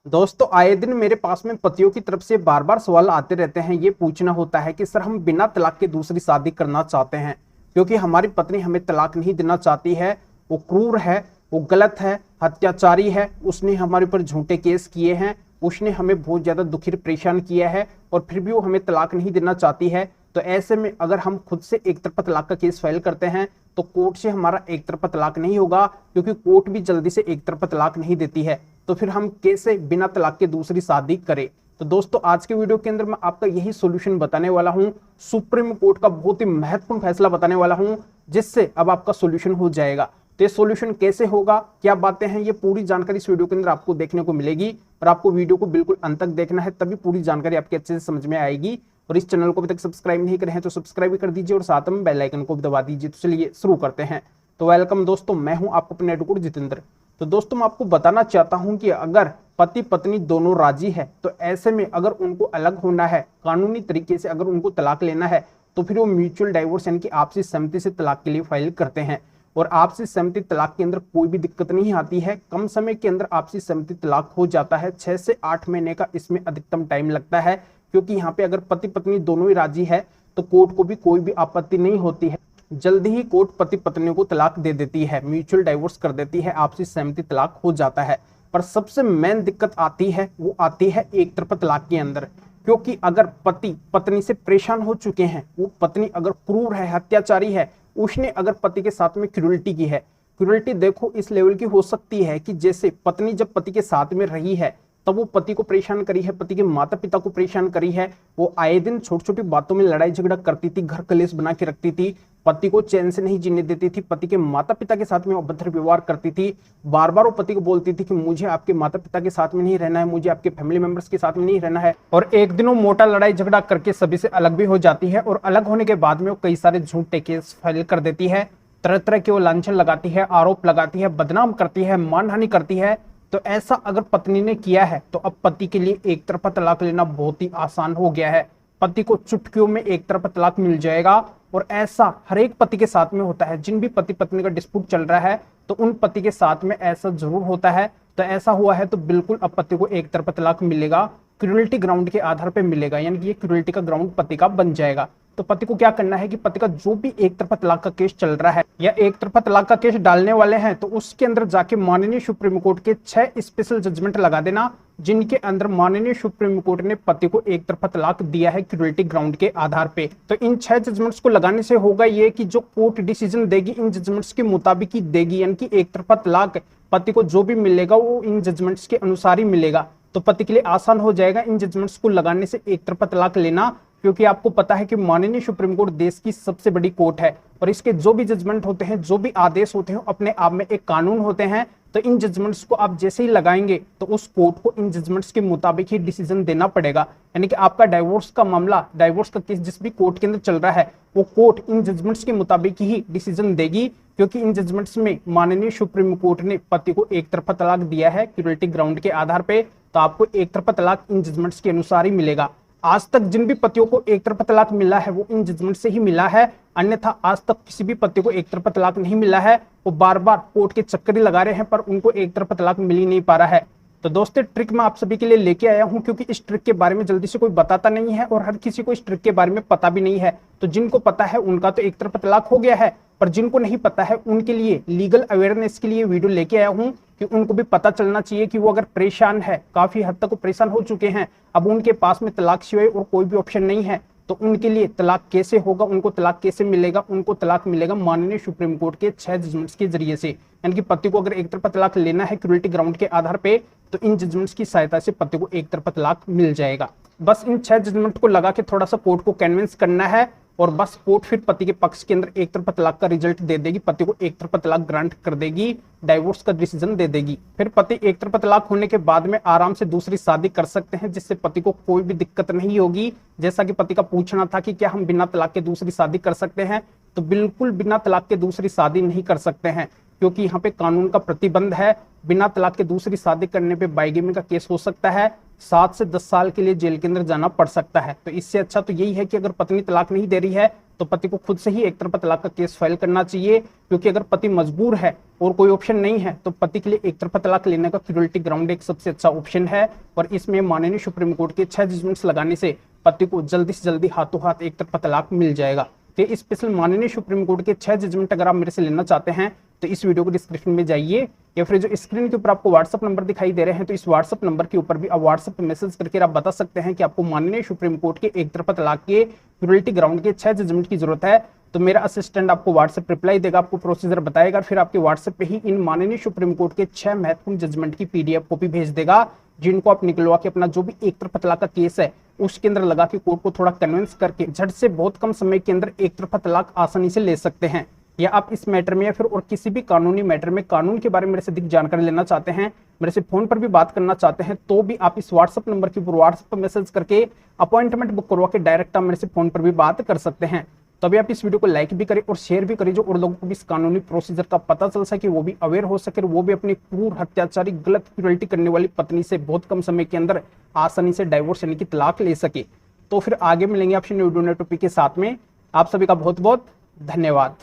दोस्तों आए दिन मेरे पास में पतियों की तरफ से बार बार सवाल आते रहते हैं। ये पूछना होता है कि सर हम बिना तलाक के दूसरी शादी करना चाहते हैं क्योंकि हमारी पत्नी हमें तलाक नहीं देना चाहती है। वो क्रूर है, वो गलत है, हत्याचारी है, उसने हमारे ऊपर झूठे केस किए हैं, उसने हमें बहुत ज्यादा दुखी परेशान किया है और फिर भी वो हमें तलाक नहीं देना चाहती है। तो ऐसे में अगर हम खुद से एक तरफा तलाक का केस फाइल करते हैं तो कोर्ट से हमारा एक तरफा तलाक नहीं होगा, क्योंकि कोर्ट भी जल्दी से एक तरफा तलाक नहीं देती है। तो फिर हम कैसे बिना तलाक के दूसरी शादी करें? तो दोस्तों आज के वीडियो के अंदर मैं आपका यही सॉल्यूशन बताने वाला हूं। सुप्रीम कोर्ट का बहुत ही महत्वपूर्ण फैसला बताने वाला हूं, जिससे अब आपका सॉल्यूशन हो जाएगा। तो ये सॉल्यूशन कैसे होगा, क्या बातें हैं, ये पूरी जानकारी इस वीडियो के अंदर आपको देखने को मिलेगी। और आपको वीडियो को बिल्कुल अंत तक देखना है, तभी पूरी जानकारी आपके अच्छे से समझ में आएगी। और इस चैनल को अभी तक सब्सक्राइब नहीं करे हैं तो सब्सक्राइब भी कर दीजिए और साथ में बेल आइकन को भी दबा दीजिए। तो चलिए शुरू करते हैं। तो वेलकम दोस्तों, मैं हूं आपको अपने एडवोकेट जितेंद्र। तो दोस्तों मैं आपको बताना चाहता हूं कि अगर पति पत्नी दोनों राजी है तो ऐसे में अगर उनको अलग होना है, कानूनी तरीके से अगर उनको तलाक लेना है, तो फिर वो म्यूचुअल डाइवोर्स यानी कि आपसी सहमति से तलाक के लिए फाइल करते हैं। और आपसी सहमति तलाक के अंदर कोई भी दिक्कत नहीं आती है। कम समय के अंदर आपसी सहमति तलाक हो जाता है। 6 से 8 महीने का इसमें अधिकतम टाइम लगता है, क्योंकि यहाँ पे अगर पति पत्नी दोनों ही राजी है तो कोर्ट को भी कोई भी आपत्ति नहीं होती है। जल्दी ही कोर्ट पति पत्नी को तलाक दे देती है, म्यूचुअल डाइवोर्स कर देती है, आपसी सहमति तलाक हो जाता है। पर सबसे मेन दिक्कत आती है, वो आती है एक तरफा तलाक के अंदर। क्योंकि अगर पति पत्नी से परेशान हो चुके हैं, वो पत्नी अगर क्रूर है, हत्याचारी है, उसने अगर पति के साथ में क्रूरल्टी की है। क्रूरल्टी देखो इस लेवल की हो सकती है कि जैसे पत्नी जब पति के साथ में रही है तब वो पति को परेशान करी है, पति के माता पिता को परेशान करी है। वो आए दिन छोटी छोटी बातों में लड़ाई झगड़ा करती थी, घर कलेश बना के रखती थी, पति को चैन से नहीं जीने देती थी, पति के माता पिता के साथ में अभद्र व्यवहार करती थी। बार बार वो पति को बोलती थी कि मुझे आपके माता पिता के साथ में नहीं रहना है, मुझे आपके फैमिली मेंबर्स के साथ में नहीं रहना है। और एक दिन वो मोटा लड़ाई झगड़ा करके सभी से अलग भी हो जाती है। और अलग होने के बाद में वो कई सारे झूठे केस फाइल कर देती है, तरह तरह के वो लांछन लगाती है, आरोप लगाती है, बदनाम करती है, मानहानि करती है। तो ऐसा अगर पत्नी ने किया है तो अब पति के लिए एक तरफा तलाक लेना बहुत ही आसान हो गया है। पति को चुटकियों में एक तरफा तलाक मिल जाएगा। और ऐसा हर एक पति के साथ में होता है। जिन भी पति पत्नी का डिस्प्यूट चल रहा है तो उन पति के साथ में ऐसा जरूर होता है। तो ऐसा हुआ है तो बिल्कुल अब पति को एक तरफा तलाक मिलेगा, क्रूरल्टी ग्राउंड के आधार पर मिलेगा, यानी कि ये क्रूरल्टी का ग्राउंड पति का बन जाएगा। तो पति को क्या करना है कि पति का जो भी एक तरफा तलाक का केस चल रहा है या एक तरफा तलाक का केस डालने वाले हैं, तो उसके अंदर जाके माननीय सुप्रीम कोर्ट के 6 स्पेशल जजमेंट लगा देना, जिनके अंदर माननीय सुप्रीम कोर्ट ने पति को एक तरफा तलाक दिया है क्रूरल्टी ग्राउंड के आधार पे। तो इन 6 जजमेंट्स को लगाने से होगा ये कि जो कोर्ट डिसीजन देगी इन जजमेंट्स के मुताबिक ही देगी, यानी कि एक तरफा तलाक पति को जो भी मिलेगा वो इन जजमेंट्स के अनुसार ही मिलेगा। तो पति के लिए आसान हो जाएगा इन जजमेंट्स को लगाने से एक तरफा तलाक लेना, क्योंकि आपको पता है कि माननीय सुप्रीम कोर्ट देश की सबसे बड़ी कोर्ट है और इसके जो भी जजमेंट होते हैं, जो भी आदेश होते हैं, अपने आप में एक कानून होते हैं। तो इन जजमेंट्स को आप जैसे ही लगाएंगे तो उस कोर्ट को इन जजमेंट्स के मुताबिक ही डिसीजन देना पड़ेगा। यानी कि आपका डाइवोर्स का मामला, डाइवोर्स का केस जिस भी कोर्ट के अंदर चल रहा है, वो कोर्ट इन जजमेंट्स के मुताबिक ही डिसीजन देगी, क्योंकि इन जजमेंट्स में माननीय सुप्रीम कोर्ट ने पति को एक तरफा तलाक दिया है क्रूरल्टी ग्राउंड के आधार पे। तो आपको एक तरफा तलाक इन जजमेंट्स के अनुसार ही मिलेगा। आज तक जिन भी पतियों को एक तरफा तलाक मिला है वो इन जजमेंट से ही मिला है, अन्यथा आज तक किसी भी पति को एक तरफा तलाक नहीं मिला है। वो बार बार कोर्ट के चक्कर ही लगा रहे हैं पर उनको एक तरफा तलाक मिल ही नहीं पा रहा है। तो दोस्तों ट्रिक मैं आप सभी के लिए लेके आया हूं, क्योंकि इस ट्रिक के बारे में जल्दी से कोई बताता नहीं है और हर किसी को इस ट्रिक के बारे में पता भी नहीं है। तो जिनको पता है उनका तो एक तरफा तलाक हो गया है, पर जिनको नहीं पता है उनके लिए लीगल अवेयरनेस के लिए वीडियो लेके आया हूं कि उनको भी पता चलना चाहिए कि वो अगर परेशान है, काफी हद तक वो परेशान हो चुके हैं, अब उनके पास में तलाक सिवाय और कोई भी ऑप्शन नहीं है, तो उनके लिए तलाक कैसे होगा, उनको तलाक कैसे मिलेगा। उनको तलाक मिलेगा माननीय सुप्रीम कोर्ट के 6 जजमेंट्स के जरिए से। यानी कि पति को अगर एक तरफा तलाक लेना है क्रूरल्टी ग्राउंड के आधार पे, तो इन जजमेंट्स की सहायता से पति को एक तरफा तलाक मिल जाएगा। बस इन 6 जजमेंट को लगा के थोड़ा सा कोर्ट को कन्विंस करना है और बस कोर्ट फिर पति के पक्ष के अंदर एक तरफा तलाक का रिजल्ट दे देगी, पति को एक तरफा तलाक ग्रांट कर देगी, डाइवोर्स का डिसीजन दे देगी। फिर पति एक तरफा तलाक होने के बाद में आराम से दूसरी शादी कर सकते हैं, जिससे पति को कोई भी दिक्कत नहीं होगी। जैसा कि पति का पूछना था कि क्या हम बिना तलाक के दूसरी शादी कर सकते हैं, तो बिल्कुल बिना तलाक के दूसरी शादी नहीं कर सकते हैं, क्योंकि यहाँ पे कानून का प्रतिबंध है। बिना तलाक के दूसरी शादी करने पे बाइगेमी का केस हो सकता है, 7 से 10 साल के लिए जेल के अंदर जाना पड़ सकता है। तो इससे अच्छा तो यही है कि अगर पत्नी तलाक नहीं दे रही है तो पति को खुद से ही एक तरफा तलाक का केस फाइल करना चाहिए, क्योंकि अगर पति मजबूर है और कोई ऑप्शन नहीं है तो पति के लिए एक तरफा तलाक लेने का क्रूरल्टी ग्राउंड एक सबसे अच्छा ऑप्शन है। और इसमें माननीय सुप्रीम कोर्ट के 6 जजमेंट्स लगाने से पति को जल्दी से जल्दी हाथों हाथ एक तरफा तलाक मिल जाएगा। तो स्पेशल माननीय सुप्रीम कोर्ट के 6 जजमेंट अगर आप मेरे से लेना चाहते हैं तो इस वीडियो को डिस्क्रिप्शन में जाइए, या फिर जो स्क्रीन के ऊपर आपको व्हाट्सअप नंबर दिखाई दे रहे हैं तो इस व्हाट्सअप नंबर के ऊपर भी आप व्हाट्सअप पे मैसेज करके आप बता सकते हैं कि आपको माननीय सुप्रीम कोर्ट के एक तरफा तलाक के क्रूरल्टी ग्राउंड के 6 जजमेंट की जरूरत है। तो मेरा असिस्टेंट आपको व्हाट्सएप रिप्लाई देगा, आपको प्रोसीजर बताएगा, फिर आपके व्हाट्सएप पे ही इन माननीय सुप्रीम कोर्ट के 6 महत्वपूर्ण जजमेंट की पीडीएफ कॉपी भेज देगा, जिनको आप निकलवा के अपना जो भी एक तरफा तलाक का केस है उसके अंदर लगा के कोर्ट को थोड़ा कन्विंस करके झट से बहुत कम समय के अंदर एक तरफा तलाक आसानी से ले सकते हैं। या आप इस मैटर में या फिर और किसी भी कानूनी मैटर में कानून के बारे में मेरे से अधिक जानकारी लेना चाहते हैं, मेरे से फोन पर भी बात करना चाहते हैं, तो भी आप इस व्हाट्सएप नंबर के ऊपर व्हाट्सएप पर मैसेज करके अपॉइंटमेंट बुक करवा के डायरेक्ट आप मेरे से फोन पर भी बात कर सकते हैं। तो अभी आप इस वीडियो को लाइक भी करें और शेयर भी करें, जो और लोगों को भी इस कानूनी प्रोसीजर का पता चल सके, वो भी अवेयर हो सके, वो भी अपनी क्रूर हत्याचारी गलत क्रूरल्टी करने वाली पत्नी से बहुत कम समय के अंदर आसानी से डाइवोर्स यानी कि तलाक ले सके। तो फिर आगे मिलेंगे आपसे न्यू टॉपिक के साथ में। आप सभी का बहुत बहुत धन्यवाद।